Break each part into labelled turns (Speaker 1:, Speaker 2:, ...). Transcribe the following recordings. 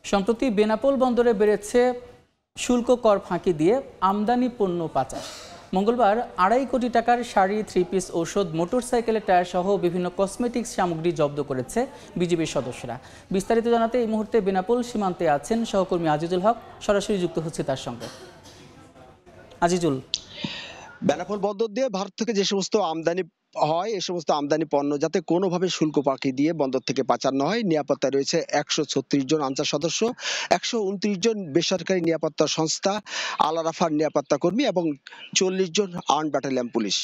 Speaker 1: সম্প্রতি বেনাপোল বন্দরে বেড়েছে শুল্ক কর ফাঁকি দিয়ে আমদানি পণ্য পাচার। মঙ্গলবার ২.৫ কোটি টাকার শাড়ি, 3 পিস, ঔষধ, মোটরসাইকেলের টায়ার সহ বিভিন্ন কসমেটিক্স সামগ্রী জব্দ করেছে বিজিবির সদস্যরা। বিস্তারিত জানাতে এই মুহূর্তে বেনাপোল সীমান্তে আছেন সহকর্মী আজিজুল হক, সরাসরি যুক্ত হচ্ছে তার সঙ্গে। আজিজুল,
Speaker 2: বেনাপোল বন্দর দিয়ে ভারত থেকে যে সমস্ত আমদানি হয় এই সমস্ত আমদানি পণ্য যাতে কোনোভাবে শুল্ক ফাঁকি দিয়ে বন্দর থেকে পাচার না হয়, নিরাপত্তায় রয়েছে ১৩৬ জন আনসার সদস্য, ১২৯ জন বেসরকারি নিরাপত্তা সংস্থা, আল-আরাফার নিরাপত্তা কর্মী এবং ৪০ জন আর্মড ব্যাটালিয়ন পুলিশ।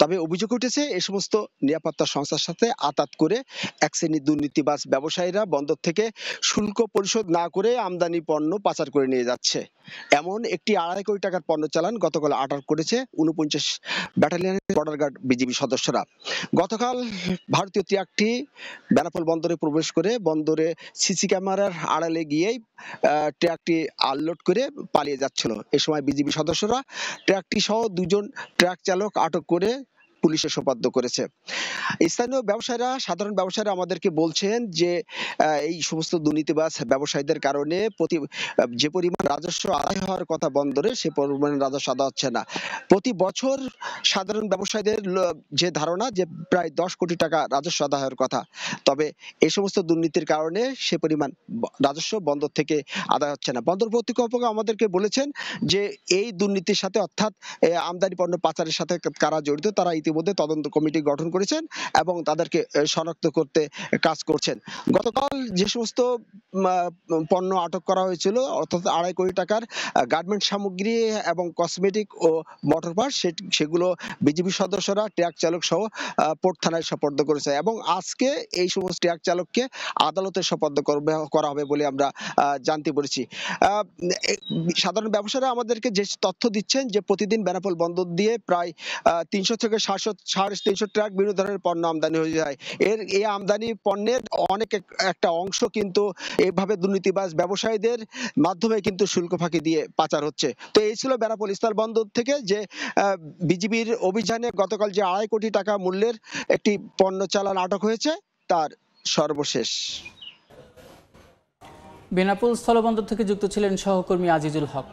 Speaker 2: তবে অভিযোগ উঠেছে এই সমস্ত নিরাপত্তা সংস্থার সাথে আঁতাত করে এক শ্রেণীর দুর্নীতিবাজ ব্যবসায়ীরা বন্দর থেকে শুল্ক পরিশোধ না করে আমদানি পণ্য পাচার করে নিয়ে যাচ্ছে। এমন একটি ২.৫ কোটি টাকার পণ্য চালান গতকাল আটক করেছে ৪৯ ব্যাটালিয়নের বর্ডার গার্ড বিজিবি সদস্যরা। গতকাল ভারতীয় ট্রাকটি বেনাপোল বন্দরে প্রবেশ করে বন্দরে সিসি ক্যামেরার আড়ালে গিয়েই ট্রাকটি আনলোড করে পালিয়ে যাচ্ছিল। এ সময় বিজিবি সদস্যরা ট্রাকটি সহ ২ জন ট্রাক চালক আটক করে পুলিশে সোপর্দ করেছে। স্থানীয় ব্যবসায়ীরা, সাধারণ ব্যবসায়ীরা আমাদেরকে বলছেন যে এই সমস্ত দুর্নীতিবাজ ব্যবসায়ীদের কারণে যে পরিমাণ রাজস্ব আদায় হওয়ার কথা বন্দরে সে পরিমাণ রাজস্ব আদায় হচ্ছে না। প্রতি বছর সাধারণ ব্যবসায়ীদের যে ধারণা যে প্রায় ১০ কোটি টাকা রাজস্ব আদায় হওয়ার কথা, তবে এই সমস্ত দুর্নীতির কারণে সে পরিমাণ রাজস্ব বন্দর থেকে আদায় হচ্ছে না। বন্দর কর্তৃপক্ষ আমাদেরকে বলেছেন যে এই দুর্নীতির সাথে, অর্থাৎ আমদানি পণ্য পাচারের সাথে কারা জড়িত তারা ইতিমধ্যে তদন্ত কমিটি গঠন করেছেন এবং তাদেরকে শনাক্ত করতে কাজ করছেন। গতকাল যে সমস্ত পণ্য আটক করা হয়েছিল, অর্থাৎ ২.৫ কোটি টাকার গার্মেন্ট সামগ্রী এবং কসমেটিক ও মোটর পার্টস, সেগুলো বিজিবি সদস্যরা ট্রাক চালক সহ পোর্ট থানায় সোপর্দ করেছে এবং আজকে এই সমস্ত ট্রাক চালককে আদালতে সোপর্দ করা হবে বলে আমরা জানতে পেরেছি। সাধারণ ব্যবসায়ীরা আমাদেরকে যে তথ্য দিচ্ছেন যে প্রতিদিন বেনাপোল বন্দর দিয়ে প্রায় ৩০০ থেকে ৩৫০ ট্রাক বিভিন্ন ধরনের পণ্য আমদানি হয়ে যায়। এই আমদানি পণ্যের অনেক একটা অংশ কিন্তু এইভাবে দুর্নীতিবাজ ব্যবসায়ীদের মাধ্যমে কিন্তু শুল্ক ফাঁকি দিয়ে পাচার হচ্ছে। তো এই ছিল বেনাপোল স্থল বন্দর থেকে যে বিজিবির অভিযানে গতকাল যে ২.৫ কোটি টাকা মূল্যের একটি পণ্য চালান আটক হয়েছে তার সর্বশেষ।
Speaker 1: বেনাপোল স্থলবন্দর থেকে যুক্ত ছিলেন সহকর্মী আজিজুল হক।